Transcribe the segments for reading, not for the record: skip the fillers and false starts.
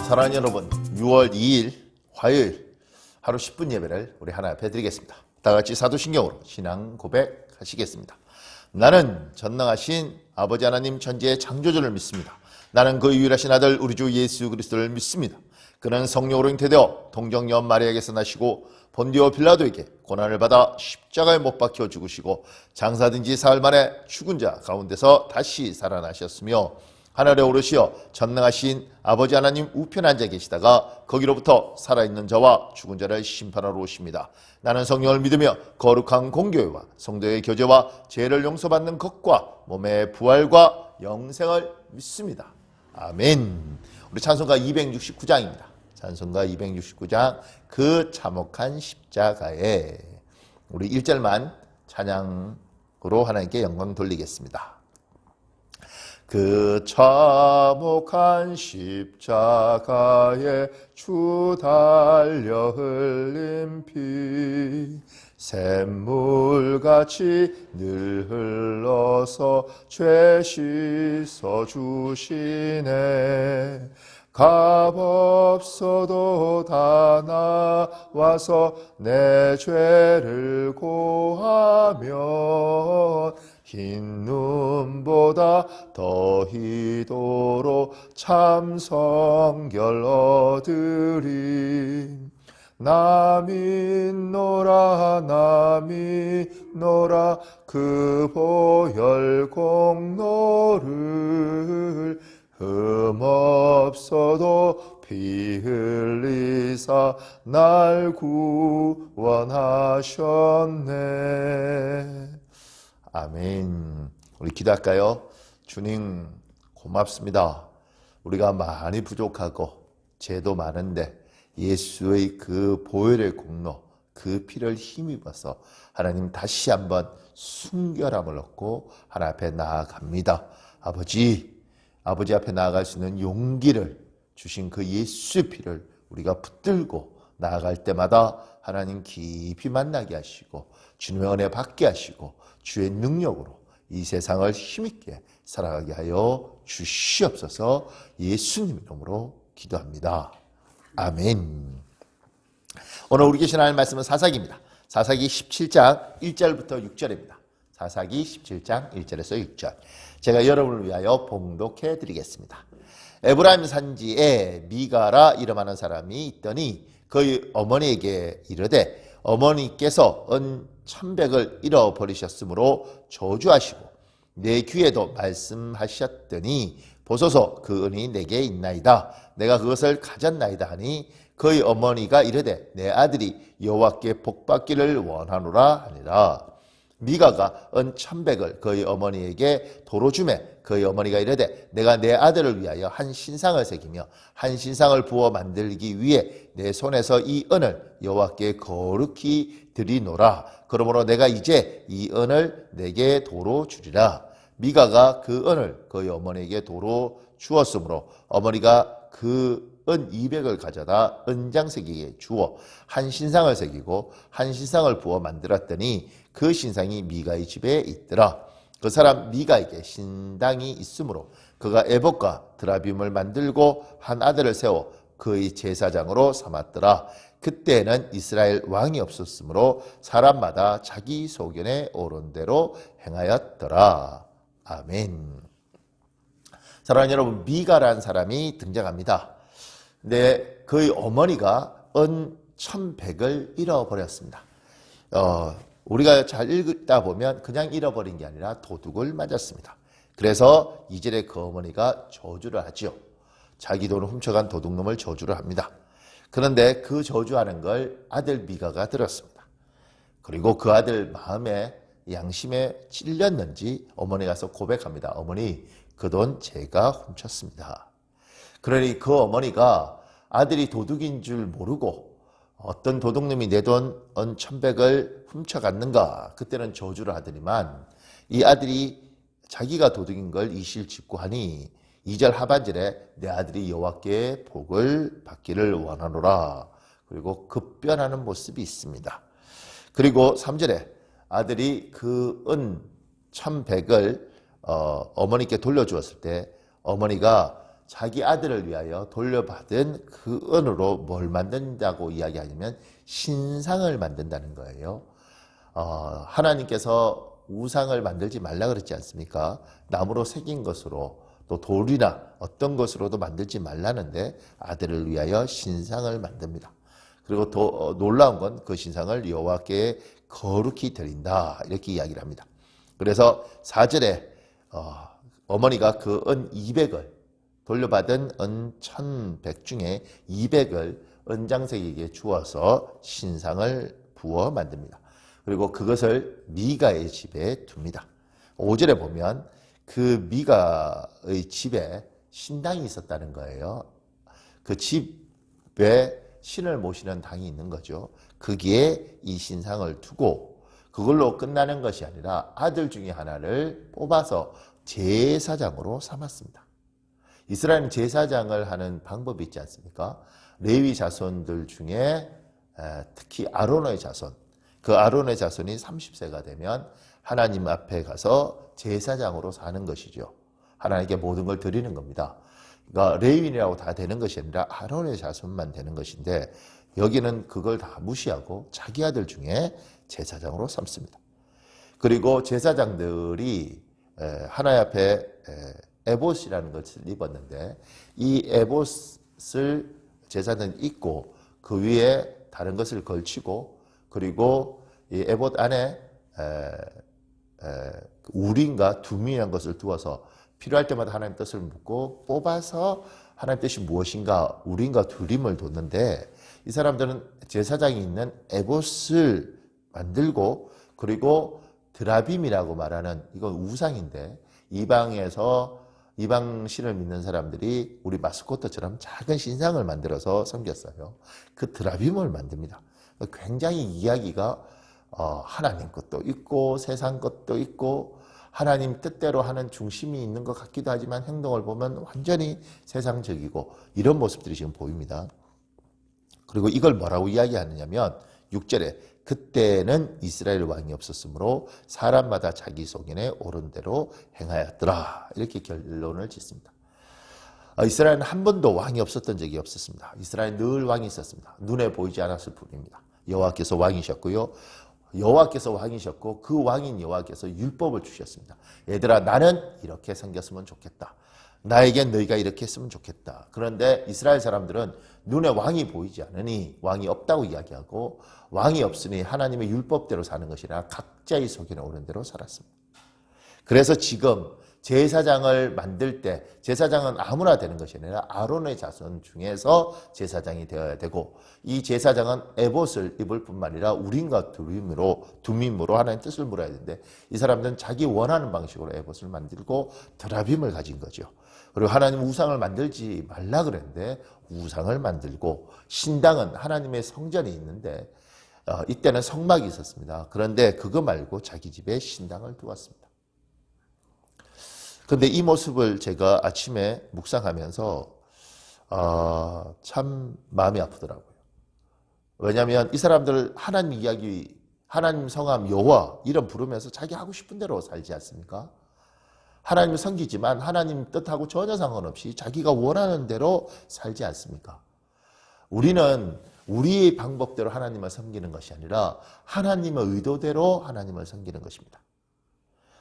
사랑하는 여러분, 6월 2일 화요일 하루 10분 예배를 우리 하나 앞에 드리겠습니다. 다 같이 사도신경으로 신앙 고백하시겠습니다. 나는 전능하신 아버지 하나님 천지의 창조주를 믿습니다. 나는 그 유일하신 아들 우리 주 예수 그리스도를 믿습니다. 그는 성령으로 잉태되어 동정녀 마리아에게서 나시고 본디오 빌라도에게 고난을 받아 십자가에 못 박혀 죽으시고 장사된 지 사흘 만에 죽은 자 가운데서 다시 살아나셨으며 하늘에 오르시어 전능하신 아버지 하나님 우편에 앉아 계시다가 거기로부터 살아있는 자와 죽은 자를 심판하러 오십니다. 나는 성령을 믿으며 거룩한 공교회와 성도의 교제와 죄를 용서받는 것과 몸의 부활과 영생을 믿습니다. 아멘. 우리 찬송가 269장입니다. 찬송가 269장 그 참혹한 십자가에 우리 1절만 찬양으로 하나님께 영광 돌리겠습니다. 그 참혹한 십자가에 주 달려 흘린 피 샘물같이 늘 흘러서 죄 씻어 주시네. 값없어도 다 나와서 내 죄를 고하면 흰 눈보다 더 희도로 참 성결 얻으리. 나 믿노라 나 믿노라 그 보혈 공로를 흠없어도 피 흘리사 날 구원하셨네. 아멘. 우리 기도할까요? 주님 고맙습니다. 우리가 많이 부족하고 죄도 많은데 예수의 그 보혈의 공로, 그 피를 힘입어서 하나님 다시 한번 순결함을 얻고 하나님 앞에 나아갑니다. 아버지 앞에 나아갈 수 있는 용기를 주신 그 예수의 피를 우리가 붙들고 나아갈 때마다 하나님 깊이 만나게 하시고 주님의 은혜 받게 하시고 주의 능력으로 이 세상을 힘있게 살아가게 하여 주시옵소서. 예수님 이름으로 기도합니다. 아멘. 오늘 우리 계신 하나님 말씀은 사사기입니다. 사사기 17장 1절부터 6절입니다. 사사기 17장 1절에서 6절. 제가 여러분을 위하여 봉독해 드리겠습니다. 에브라임 산지에 미가라 이름하는 사람이 있더니 그의 어머니에게 이르되 어머니께서 은 1,100을 잃어버리셨으므로 저주하시고 내 귀에도 말씀하셨더니 보소서 그 은이 내게 있나이다. 내가 그것을 가졌나이다 하니 그의 어머니가 이르되 내 아들이 여호와께 복받기를 원하노라 하니라. 미가가 은 1,100을 그의 어머니에게 도로 주매 그의 어머니가 이르되 내가 내 아들을 위하여 한 신상을 새기며 한 신상을 부어 만들기 위해 내 손에서 이 은을 여호와께 거룩히 드리노라. 그러므로 내가 이제 이 은을 내게 도로 주리라. 미가가 그 은을 그의 어머니에게 도로 주었으므로 어머니가 그 은 200을 가져다 은장새기에 주어 한 신상을 새기고 한 신상을 부어 만들었더니 그 신상이 미가의 집에 있더라. 그 사람 미가에게 신당이 있으므로 그가 에봇과 드라빔을 만들고 한 아들을 세워 그의 제사장으로 삼았더라. 그때는 이스라엘 왕이 없었으므로 사람마다 자기 소견에 오른 대로 행하였더라. 아멘. 사랑하는 여러분, 미가라는 사람이 등장합니다. 근데 그의 어머니가 은 1,100을 잃어버렸습니다. 우리가 잘 읽다 보면 그냥 잃어버린 게 아니라 도둑을 맞았습니다. 그래서 2절에 그 어머니가 저주를 하죠. 자기 돈을 훔쳐간 도둑놈을 저주를 합니다. 그런데 그 저주하는 걸 아들 미가가 들었습니다. 그리고 그 아들 마음에 양심에 찔렸는지 어머니 가서 고백합니다. 어머니, 그 돈 제가 훔쳤습니다. 그러니 그 어머니가 아들이 도둑인 줄 모르고 어떤 도둑놈이 내 돈 1,100을 훔쳐갔는가 그때는 저주를 하더니만 이 아들이 자기가 도둑인 걸 이실직고하니 2절 하반절에 내 아들이 여호와께 복을 받기를 원하노라. 그리고 급변하는 모습이 있습니다. 그리고 3절에 아들이 그 은 1,100을 어머니께 돌려주었을 때 어머니가 자기 아들을 위하여 돌려받은 그 은으로 뭘 만든다고 이야기하냐면 신상을 만든다는 거예요. 하나님께서 우상을 만들지 말라 그랬지 않습니까? 나무로 새긴 것으로 또 돌이나 어떤 것으로도 만들지 말라는데 아들을 위하여 신상을 만듭니다. 그리고 더 놀라운 건 그 신상을 여호와께 거룩히 드린다 이렇게 이야기를 합니다. 그래서 4절에 어머니가 그 은 200을 돌려받은 은 1100 중에 200을 은장색에게 주어서 신상을 부어 만듭니다. 그리고 그것을 미가의 집에 둡니다. 5절에 보면 그 미가의 집에 신당이 있었다는 거예요. 그 집에 신을 모시는 당이 있는 거죠. 거기에 이 신상을 두고 그걸로 끝나는 것이 아니라 아들 중에 하나를 뽑아서 제사장으로 삼았습니다. 이스라엘은 제사장을 하는 방법이 있지 않습니까? 레위 자손들 중에 특히 아론의 자손, 그 아론의 자손이 30세가 되면 하나님 앞에 가서 제사장으로 사는 것이죠. 하나님께 모든 걸 드리는 겁니다. 그러니까 레위인이라고 다 되는 것이 아니라 아론의 자손만 되는 것인데 여기는 그걸 다 무시하고 자기 아들 중에 제사장으로 삼습니다. 그리고 제사장들이 하나님 앞에 에봇이라는 것을 입었는데 이 에봇을 제사장이 입고 그 위에 다른 것을 걸치고 그리고 이 에봇 안에 우림과 둠이라는 것을 두어서 필요할 때마다 하나님 뜻을 묻고 뽑아서 하나님 뜻이 무엇인가 우림과 두림을 뒀는데 이 사람들은 제사장이 있는 에봇을 만들고 그리고 드라빔이라고 말하는 이건 우상인데 이방 신을 믿는 사람들이 우리 마스코트처럼 작은 신상을 만들어서 섬겼어요. 그 드라빔을 만듭니다. 굉장히 이야기가 하나님 것도 있고 세상 것도 있고 하나님 뜻대로 하는 중심이 있는 것 같기도 하지만 행동을 보면 완전히 세상적이고 이런 모습들이 지금 보입니다. 그리고 이걸 뭐라고 이야기하느냐면 6절에 그때는 이스라엘 왕이 없었으므로 사람마다 자기 소견에 옳은 대로 행하였더라 이렇게 결론을 짓습니다. 이스라엘은 한 번도 왕이 없었던 적이 없었습니다. 이스라엘은 늘 왕이 있었습니다. 눈에 보이지 않았을 뿐입니다. 여호와께서 왕이셨고요. 여호와께서 왕이셨고 그 왕인 여호와께서 율법을 주셨습니다. 얘들아 나는 이렇게 생겼으면 좋겠다. 나에겐 너희가 이렇게 했으면 좋겠다. 그런데 이스라엘 사람들은 눈에 왕이 보이지 않으니 왕이 없다고 이야기하고 왕이 없으니 하나님의 율법대로 사는 것이라 각자의 소견에 오른 대로 살았습니다. 그래서 지금 제사장을 만들 때 제사장은 아무나 되는 것이 아니라 아론의 자손 중에서 제사장이 되어야 되고 이 제사장은 에봇을 입을 뿐만 아니라 우림과 두밈으로 하나님 뜻을 물어야 되는데 이 사람들은 자기 원하는 방식으로 에봇을 만들고 드라빔을 가진 거죠. 그리고 하나님 우상을 만들지 말라 그랬는데 우상을 만들고 신당은 하나님의 성전이 있는데 이때는 성막이 있었습니다. 그런데 그거 말고 자기 집에 신당을 두었습니다. 그런데 이 모습을 제가 아침에 묵상하면서 참 마음이 아프더라고요. 왜냐하면 이 사람들 하나님 이야기, 하나님 성함 여호와 이름 부르면서 자기 하고 싶은 대로 살지 않습니까? 하나님을 섬기지만 하나님 뜻하고 전혀 상관없이 자기가 원하는 대로 살지 않습니까? 우리는 우리의 방법대로 하나님을 섬기는 것이 아니라 하나님의 의도대로 하나님을 섬기는 것입니다.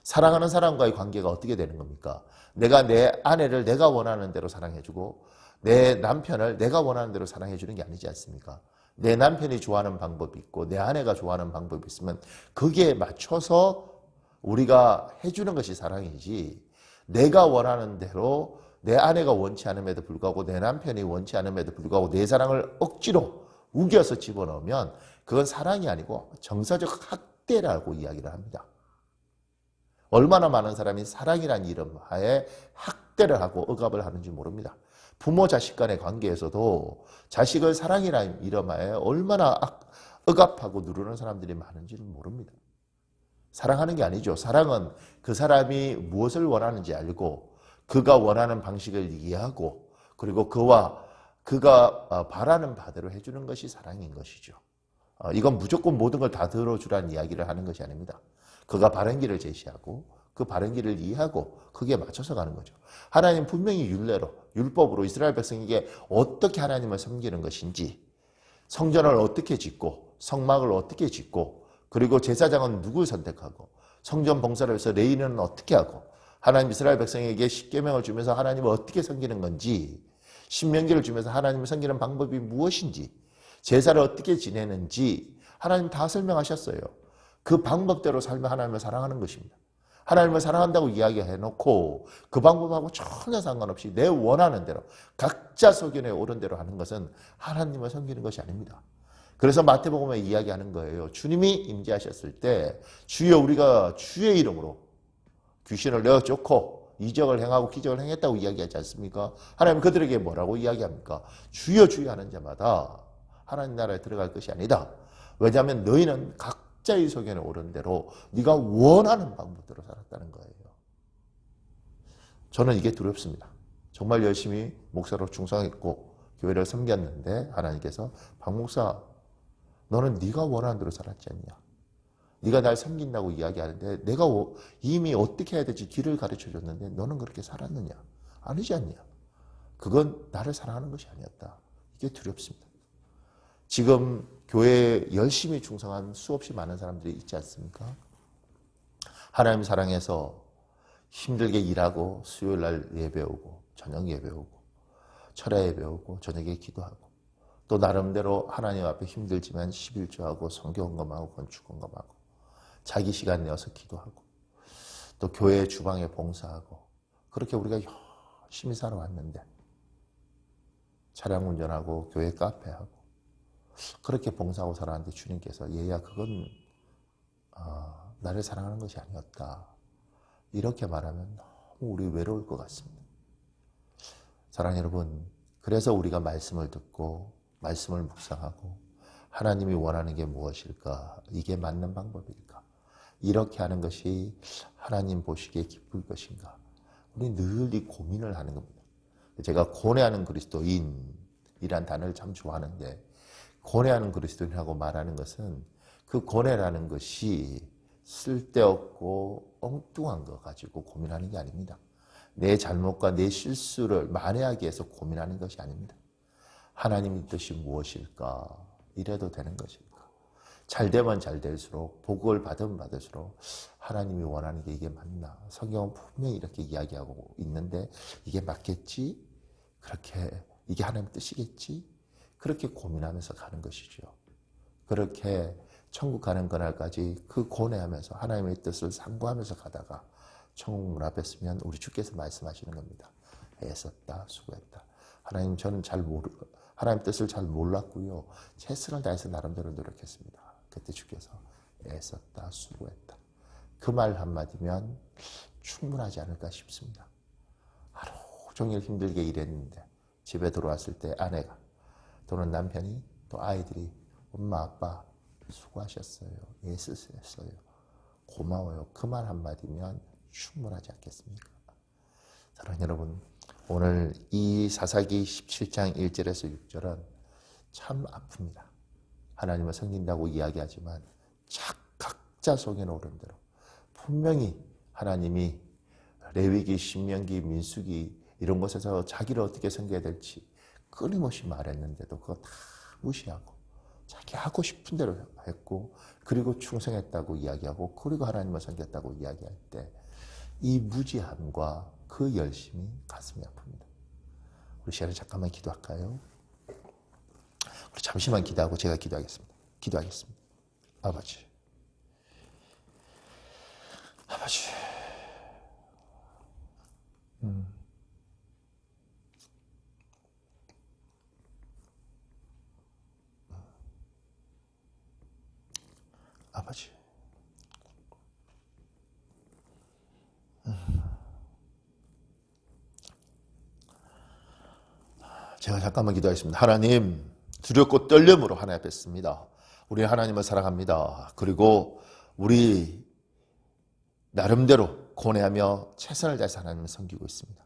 사랑하는 사람과의 관계가 어떻게 되는 겁니까? 내가 내 아내를 내가 원하는 대로 사랑해주고 내 남편을 내가 원하는 대로 사랑해주는 게 아니지 않습니까? 내 남편이 좋아하는 방법이 있고 내 아내가 좋아하는 방법이 있으면 거기에 맞춰서 우리가 해주는 것이 사랑이지 내가 원하는 대로 내 아내가 원치 않음에도 불구하고 내 남편이 원치 않음에도 불구하고 내 사랑을 억지로 우겨서 집어넣으면 그건 사랑이 아니고 정서적 학대라고 이야기를 합니다. 얼마나 많은 사람이 사랑이라는 이름 하에 학대를 하고 억압을 하는지 모릅니다. 부모 자식 간의 관계에서도 자식을 사랑이라는 이름 하에 얼마나 억압하고 누르는 사람들이 많은지를 모릅니다. 사랑하는 게 아니죠. 사랑은 그 사람이 무엇을 원하는지 알고 그가 원하는 방식을 이해하고 그리고 그가 바라는 바대로 해주는 것이 사랑인 것이죠. 이건 무조건 모든 걸 다 들어주라는 이야기를 하는 것이 아닙니다. 그가 바른 길을 제시하고 그 바른 길을 이해하고 거기에 맞춰서 가는 거죠. 하나님 분명히 율례로, 율법으로 이스라엘 백성에게 어떻게 하나님을 섬기는 것인지, 성전을 어떻게 짓고 성막을 어떻게 짓고, 그리고 제사장은 누굴 선택하고, 성전 봉사를 위해서 레위는 어떻게 하고, 하나님 이스라엘 백성에게 십계명을 주면서 하나님을 어떻게 섬기는 건지, 신명기를 주면서 하나님을 섬기는 방법이 무엇인지, 제사를 어떻게 지내는지 하나님 다 설명하셨어요. 그 방법대로 살면 하나님을 사랑하는 것입니다. 하나님을 사랑한다고 이야기해놓고 그 방법하고 전혀 상관없이 내 원하는 대로 각자 소견에 옳은 대로 하는 것은 하나님을 섬기는 것이 아닙니다. 그래서 마태복음에 이야기하는 거예요. 주님이 임재하셨을 때 주여 우리가 주의 이름으로 귀신을 내어 쫓고 이적을 행하고 기적을 행했다고 이야기하지 않습니까? 하나님 그들에게 뭐라고 이야기합니까? 주여 주여 하는 자마다 하나님 나라에 들어갈 것이 아니다. 왜냐하면 너희는 각자의 소견에 옳은 대로 네가 원하는 방법대로 살았다는 거예요. 저는 이게 두렵습니다. 정말 열심히 목사로 충성했고 교회를 섬겼는데 하나님께서 박 목사 너는 네가 원하는 대로 살았지 않냐. 네가 날 섬긴다고 이야기하는데 내가 이미 어떻게 해야 될지 길을 가르쳐줬는데 너는 그렇게 살았느냐. 아니지 않냐. 그건 나를 사랑하는 것이 아니었다. 이게 두렵습니다. 지금 교회에 열심히 충성한 수없이 많은 사람들이 있지 않습니까? 하나님 사랑해서 힘들게 일하고 수요일 날 예배 오고 저녁 예배 오고 철야 예배 오고 저녁에 기도하고 또 나름대로 하나님 앞에 힘들지만 11조하고 성경 헌금하고 건축 헌금하고 자기 시간 내어서 기도하고 또 교회 주방에 봉사하고 그렇게 우리가 열심히 살아왔는데 차량 운전하고 교회 카페하고 그렇게 봉사하고 살았는데 주님께서 얘야 그건 나를 사랑하는 것이 아니었다. 이렇게 말하면 너무 우리 외로울 것 같습니다. 사랑하는 여러분, 그래서 우리가 말씀을 듣고 말씀을 묵상하고 하나님이 원하는 게 무엇일까? 이게 맞는 방법일까? 이렇게 하는 것이 하나님 보시기에 기쁠 것인가? 우리 늘 이 고민을 하는 겁니다. 제가 고뇌하는 그리스도인이란 단어를 참 좋아하는데 고뇌하는 그리스도인이라고 말하는 것은 그 고뇌라는 것이 쓸데없고 엉뚱한 거 가지고 고민하는 게 아닙니다. 내 잘못과 내 실수를 만회하기 위해서 고민하는 것이 아닙니다. 하나님의 뜻이 무엇일까? 이래도 되는 것일까? 잘 되면 잘 될수록 복을 받으면 받을수록 하나님이 원하는 게 이게 맞나? 성경은 분명히 이렇게 이야기하고 있는데 이게 맞겠지? 그렇게 이게 하나님의 뜻이겠지? 그렇게 고민하면서 가는 것이죠. 그렇게 천국 가는 그날까지 그 고뇌하면서 하나님의 뜻을 상고하면서 가다가 천국 문 앞에 서면 우리 주께서 말씀하시는 겁니다. 애썼다, 수고했다. 하나님 저는 하나님 뜻을 잘 몰랐고요. 최선을 다해서 나름대로 노력했습니다. 그때 주께서 애썼다, 수고했다. 그 말 한마디면 충분하지 않을까 싶습니다. 하루 종일 힘들게 일했는데 집에 들어왔을 때 아내가 또는 남편이 또 아이들이 엄마 아빠 수고하셨어요. 애쓰셨어요. 고마워요. 그 말 한마디면 충분하지 않겠습니까? 사랑하는 여러분, 오늘 이 사사기 17장 1절에서 6절은 참 아픕니다. 하나님을 섬긴다고 이야기하지만 각자 속에 오른 대로 분명히 하나님이 레위기, 신명기, 민수기 이런 곳에서 자기를 어떻게 섬겨야 될지 끊임없이 말했는데도 그거 다 무시하고 자기 하고 싶은 대로 했고 그리고 충성했다고 이야기하고 그리고 하나님을 섬겼다고 이야기할 때 이 무지함과 그 열심이 가슴이 아픕니다. 우리 시간에 잠깐만 기도할까요? 우리 잠시만 기도하고 제가 기도하겠습니다. 아버지 아버지 제가 잠깐만 기도하겠습니다. 하나님 두렵고 떨림으로 하나님 앞에 씁니다. 우리 하나님을 사랑합니다. 그리고 우리 나름대로 고뇌하며 최선을 다해서 하나님을 섬기고 있습니다.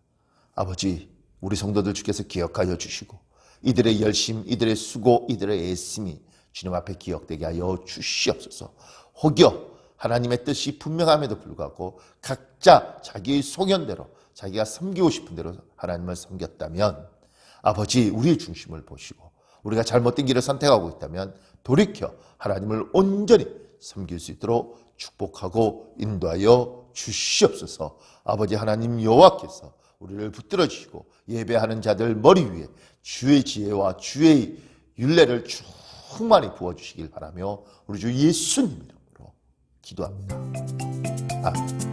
아버지 우리 성도들 주께서 기억하여 주시고 이들의 열심, 이들의 수고, 이들의 애씀이 주님 앞에 기억되게 하여 주시옵소서. 혹여 하나님의 뜻이 분명함에도 불구하고 각자 자기의 소견대로 자기가 섬기고 싶은 대로 하나님을 섬겼다면 아버지 우리의 중심을 보시고 우리가 잘못된 길을 선택하고 있다면 돌이켜 하나님을 온전히 섬길 수 있도록 축복하고 인도하여 주시옵소서. 아버지 하나님 여호와께서 우리를 붙들어 주시고 예배하는 자들 머리 위에 주의 지혜와 주의 율례를 충만히 부어주시길 바라며 우리 주 예수님 이름으로 기도합니다. 아멘.